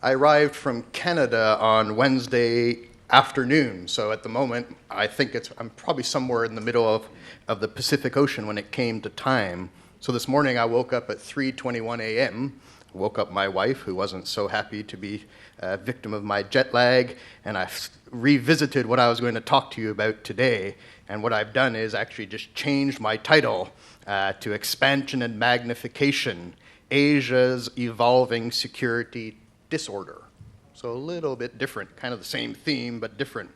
I arrived from Canada on Wednesday afternoon, so at the moment I think I'm probably somewhere in the middle of the Pacific Ocean when it came to time. So this morning I woke up at 3:21 a.m., woke up my wife, who wasn't so happy to be a victim of my jet lag, and I revisited what I was going to talk to you about today. And what I've done is actually just changed my title to Expansion and Magnification, Asia's Evolving Security Disorder. So a little bit different, kind of the same theme, but different.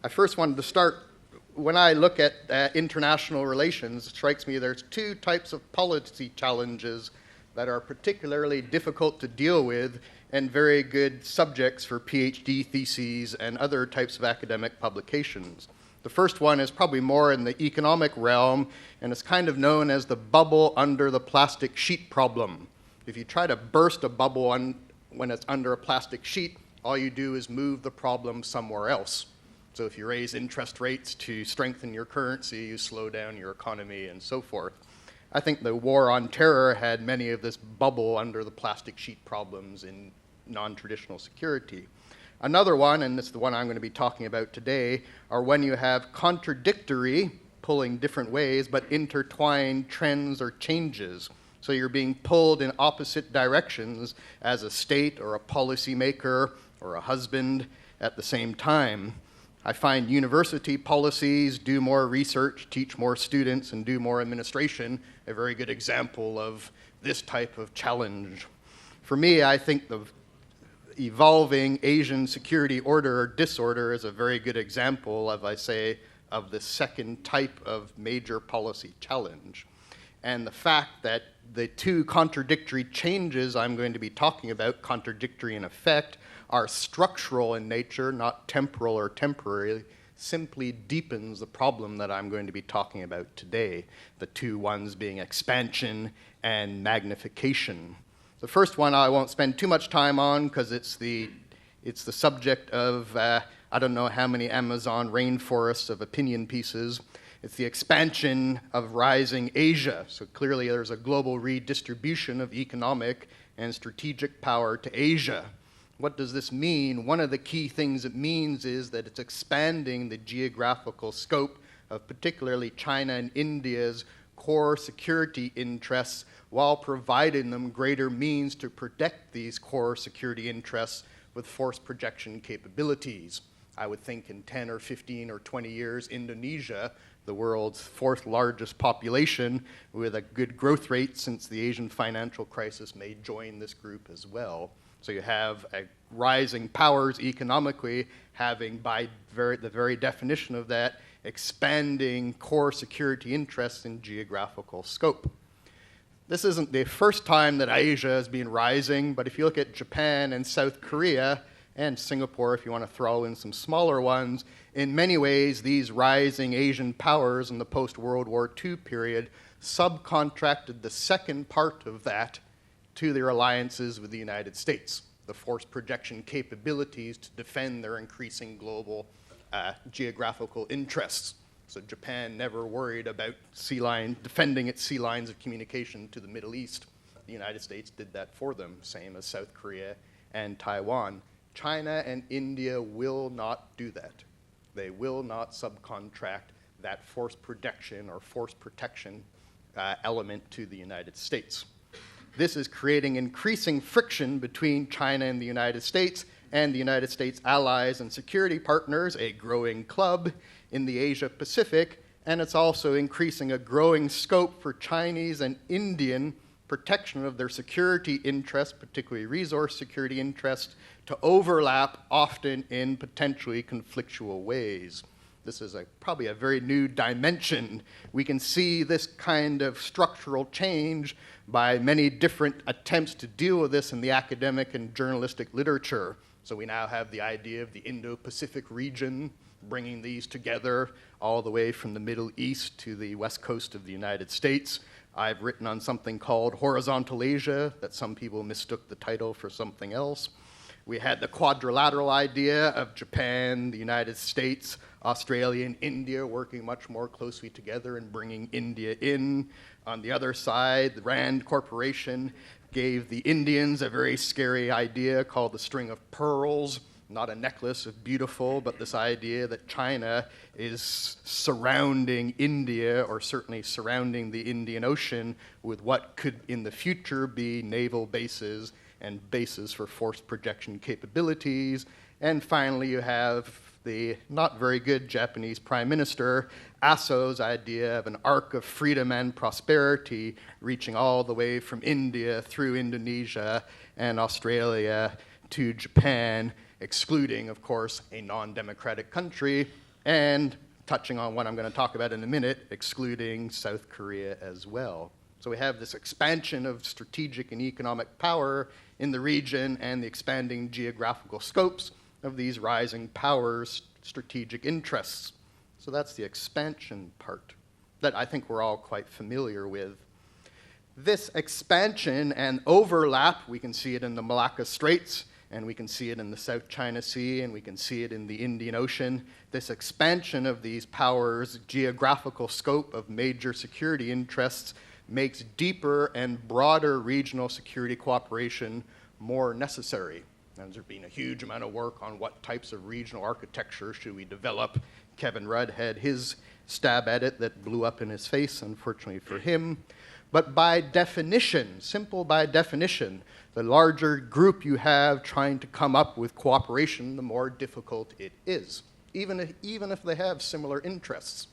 I first wanted to start, when I look at international relations, it strikes me there's two types of policy challenges that are particularly difficult to deal with and very good subjects for PhD theses and other types of academic publications. The first one is probably more in the economic realm, and it's kind of known as the bubble under the plastic sheet problem. If you try to burst a bubble when it's under a plastic sheet, all you do is move the problem somewhere else. So if you raise interest rates to strengthen your currency, you slow down your economy and so forth. I think the war on terror had many of this bubble under the plastic sheet problems in non-traditional security. Another one, and it's the one I'm going to be talking about today, are when you have contradictory, pulling different ways, but intertwined trends or changes. So you're being pulled in opposite directions as a state or a policymaker or a husband at the same time. I find university policies, do more research, teach more students, and do more administration a very good example of this type of challenge. For me, I think the evolving Asian security order or disorder is a very good example, as I say, of the second type of major policy challenge. And the fact that the two contradictory changes I'm going to be talking about, contradictory in effect, are structural in nature, not temporal or temporary, simply deepens the problem that I'm going to be talking about today, the two ones being expansion and magnification. The first one I won't spend too much time on because it's the subject of I don't know how many Amazon rainforests of opinion pieces. It's the expansion of rising Asia. So clearly there's a global redistribution of economic and strategic power to Asia. What does this mean? One of the key things it means is that it's expanding the geographical scope of particularly China and India's core security interests while providing them greater means to protect these core security interests with force projection capabilities. I would think in 10 or 15 or 20 years, Indonesia, the world's fourth largest population with a good growth rate since the Asian financial crisis, may join this group as well. So you have a rising powers economically having, by the very definition of that, expanding core security interests in geographical scope. This isn't the first time that Asia has been rising, but if you look at Japan and South Korea, and Singapore, if you want to throw in some smaller ones, in many ways, these rising Asian powers in the post-World War II period subcontracted the second part of that to their alliances with the United States, the force projection capabilities to defend their increasing global geographical interests. So Japan never worried about defending its sea lines of communication to the Middle East. The United States did that for them, same as South Korea and Taiwan. China and India will not do that. They will not subcontract that force protection or force protection element to the United States. This is creating increasing friction between China and the United States allies and security partners, a growing club in the Asia-Pacific, and it's also increasing a growing scope for Chinese and Indian protection of their security interests, particularly resource security interests, to overlap often in potentially conflictual ways. This is probably a very new dimension. We can see this kind of structural change by many different attempts to deal with this in the academic and journalistic literature. So we now have the idea of the Indo-Pacific region, bringing these together all the way from the Middle East to the west coast of the United States. I've written on something called Horizontal Asia, that some people mistook the title for something else. We had the quadrilateral idea of Japan, the United States, Australia, and India working much more closely together and bringing India in. On the other side, the Rand Corporation gave the Indians a very scary idea called the string of pearls. Not a necklace of beautiful, but this idea that China is surrounding India, or certainly surrounding the Indian Ocean, with what could in the future be naval bases and bases for force projection capabilities. And finally, you have the not very good Japanese Prime Minister Aso's idea of an arc of freedom and prosperity reaching all the way from India through Indonesia and Australia to Japan, excluding, of course, a non-democratic country, and touching on what I'm going to talk about in a minute, excluding South Korea as well. So we have this expansion of strategic and economic power in the region and the expanding geographical scopes of these rising powers' strategic interests. So that's the expansion part that I think we're all quite familiar with. This expansion and overlap, we can see it in the Malacca Straits, and we can see it in the South China Sea, and we can see it in the Indian Ocean. This expansion of these powers' geographical scope of major security interests makes deeper and broader regional security cooperation more necessary. And there's been a huge amount of work on what types of regional architecture should we develop. Kevin Rudd had his stab at it that blew up in his face, unfortunately for him. But by definition, simple by definition, the larger group you have trying to come up with cooperation, the more difficult it is, even if they have similar interests.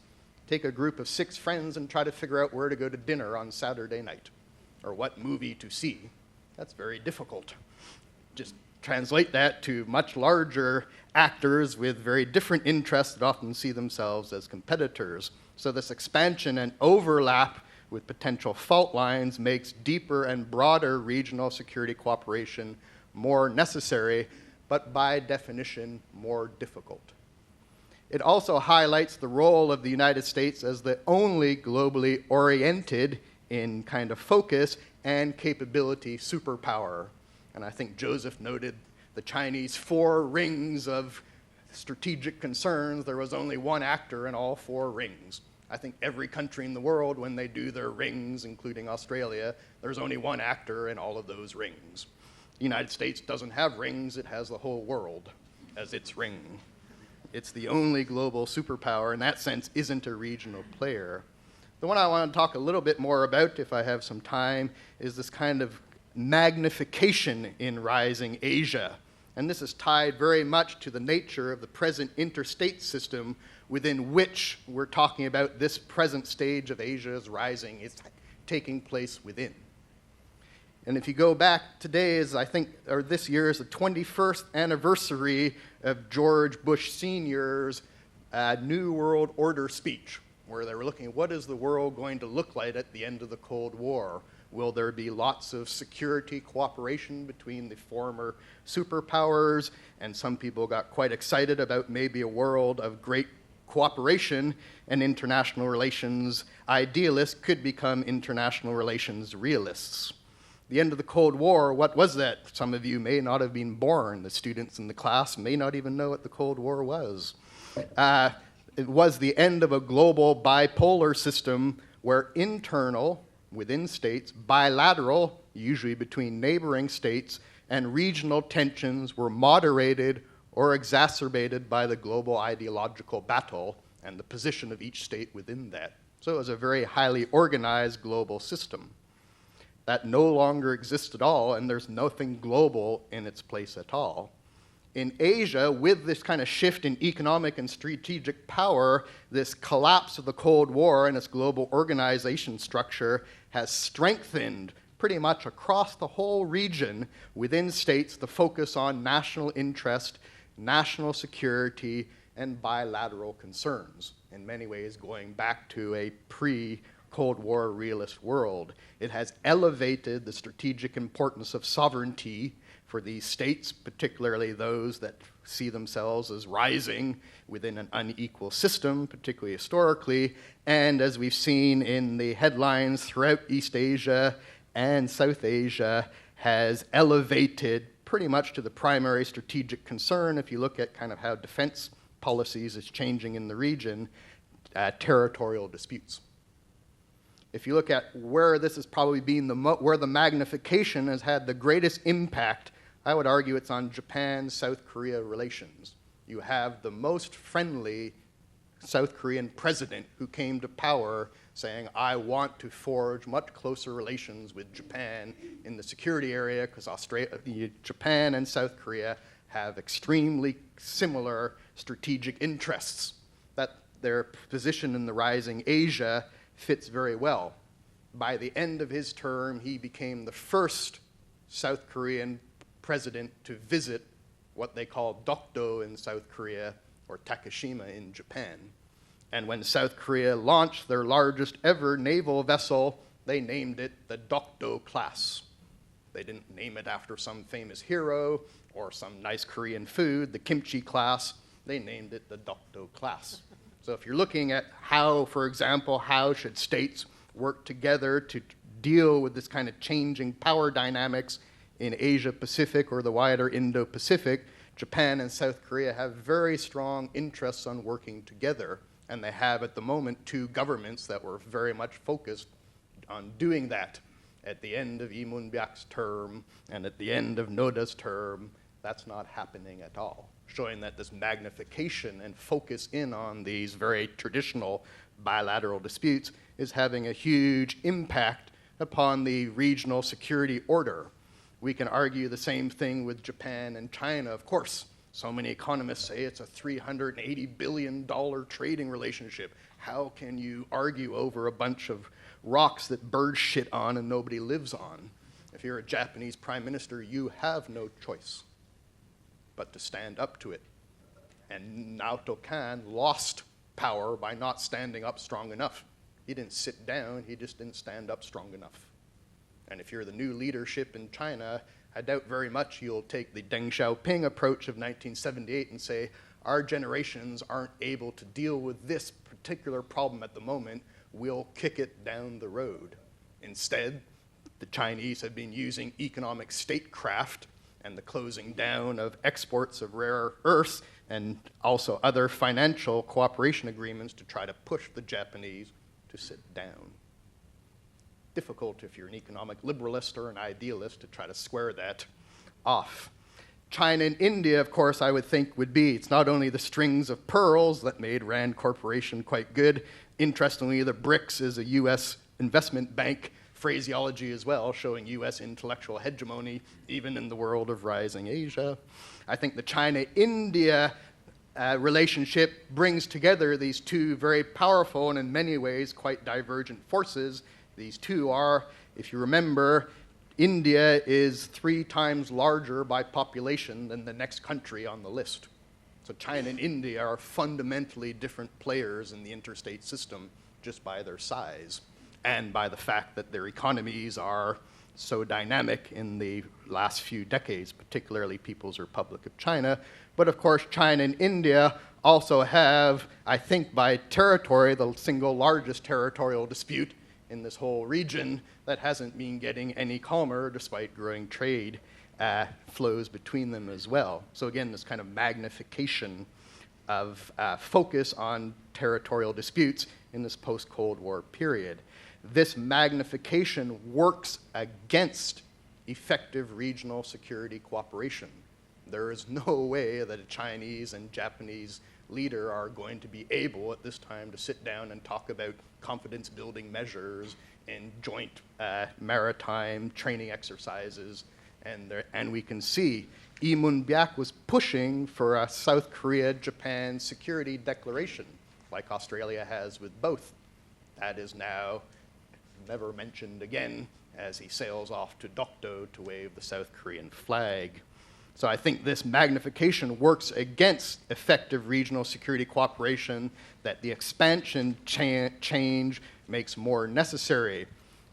Take a group of 6 friends and try to figure out where to go to dinner on Saturday night, or what movie to see. That's very difficult. Just translate that to much larger actors with very different interests that often see themselves as competitors. So this expansion and overlap with potential fault lines makes deeper and broader regional security cooperation more necessary, but by definition, more difficult. It also highlights the role of the United States as the only globally oriented in kind of focus and capability superpower. And I think Joseph noted the Chinese 4 rings of strategic concerns. There was only one actor in all 4 rings. I think every country in the world, when they do their rings, including Australia, there's only one actor in all of those rings. The United States doesn't have rings, it has the whole world as its ring. It's the only global superpower, in that sense, isn't a regional player. The one I want to talk a little bit more about, if I have some time, is this kind of magnification in rising Asia. And this is tied very much to the nature of the present interstate system within which we're talking about this present stage of Asia's rising is taking place within. And if you go back, today is, I think, or this year is the 21st anniversary of George Bush Sr.'s New World Order speech, where they were looking at what is the world going to look like at the end of the Cold War. Will there be lots of security cooperation between the former superpowers? And some people got quite excited about maybe a world of great cooperation, and international relations idealists could become international relations realists. The end of the Cold War, what was that? Some of you may not have been born. The students in the class may not even know what the Cold War was. It was the end of a global bipolar system where internal, within states, bilateral, usually between neighboring states, and regional tensions were moderated or exacerbated by the global ideological battle and the position of each state within that. So it was a very highly organized global system that no longer exists at all, and there's nothing global in its place at all. In Asia, with this kind of shift in economic and strategic power, this collapse of the Cold War and its global organization structure has strengthened pretty much across the whole region within states the focus on national interest, national security, and bilateral concerns, in many ways going back to a pre-Cold War realist world. It has elevated the strategic importance of sovereignty for these states, particularly those that see themselves as rising within an unequal system, particularly historically, and as we've seen in the headlines throughout East Asia and South Asia, has elevated pretty much to the primary strategic concern, if you look at kind of how defense policies is changing in the region, territorial disputes. If you look at where this has probably been where the magnification has had the greatest impact, I would argue it's on Japan-South Korea relations. You have the most friendly South Korean president who came to power saying, I want to forge much closer relations with Japan in the security area because Japan and South Korea have extremely similar strategic interests. That their position in the rising Asia fits very well. By the end of his term, he became the first South Korean president to visit what they call Dokdo in South Korea or Takeshima in Japan. And when South Korea launched their largest ever naval vessel, they named it the Dokdo Class. They didn't name it after some famous hero or some nice Korean food, the kimchi class. They named it the Dokdo Class. So if you're looking at how, for example, how should states work together to deal with this kind of changing power dynamics in Asia-Pacific or the wider Indo-Pacific, Japan and South Korea have very strong interests on working together. And they have, at the moment, two governments that were very much focused on doing that. At the end of Lee Moon-byak's term and at the end of Noda's term, that's not happening at all, showing that this magnification and focus in on these very traditional bilateral disputes is having a huge impact upon the regional security order. We can argue the same thing with Japan and China, of course. So many economists say it's a $380 billion trading relationship. How can you argue over a bunch of rocks that birds shit on and nobody lives on? If you're a Japanese prime minister, you have no choice but to stand up to it. And Naoto Kan lost power by not standing up strong enough. He didn't sit down, he just didn't stand up strong enough. And if you're the new leadership in China, I doubt very much you'll take the Deng Xiaoping approach of 1978 and say, our generations aren't able to deal with this particular problem at the moment, we'll kick it down the road. Instead, the Chinese have been using economic statecraft and the closing down of exports of rare earths and also other financial cooperation agreements to try to push the Japanese to sit down. Difficult if you're an economic liberalist or an idealist to try to square that off. China and India, of course, I would think would be, it's not only the strings of pearls that made Rand Corporation quite good. Interestingly, the BRICS is a US investment bank phraseology as well, showing US intellectual hegemony even in the world of rising Asia. I think the China-India relationship brings together these two very powerful and in many ways quite divergent forces. These two are, if you remember, India is 3 times larger by population than the next country on the list. So China and India are fundamentally different players in the interstate system just by their size and by the fact that their economies are so dynamic in the last few decades, particularly People's Republic of China. But of course, China and India also have, I think by territory, the single largest territorial dispute in this whole region that hasn't been getting any calmer despite growing trade flows between them as well. So again, this kind of magnification of focus on territorial disputes in this post-Cold War period. This magnification works against effective regional security cooperation. There is no way that a Chinese and Japanese leader are going to be able at this time to sit down and talk about confidence-building measures and joint maritime training exercises. And we can see Lee Moon-byak was pushing for a South Korea-Japan security declaration, like Australia has with both. That is now never mentioned again as he sails off to Dokdo to wave the South Korean flag. So I think this magnification works against effective regional security cooperation that the expansion change makes more necessary.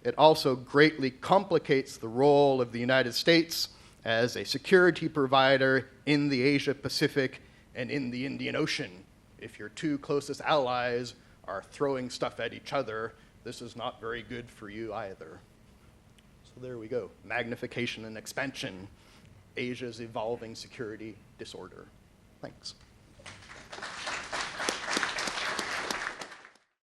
It also greatly complicates the role of the United States as a security provider in the Asia-Pacific and in the Indian Ocean. If your two closest allies are throwing stuff at each other, this is not very good for you either. So there we go, magnification and expansion. Asia's evolving security disorder. Thanks.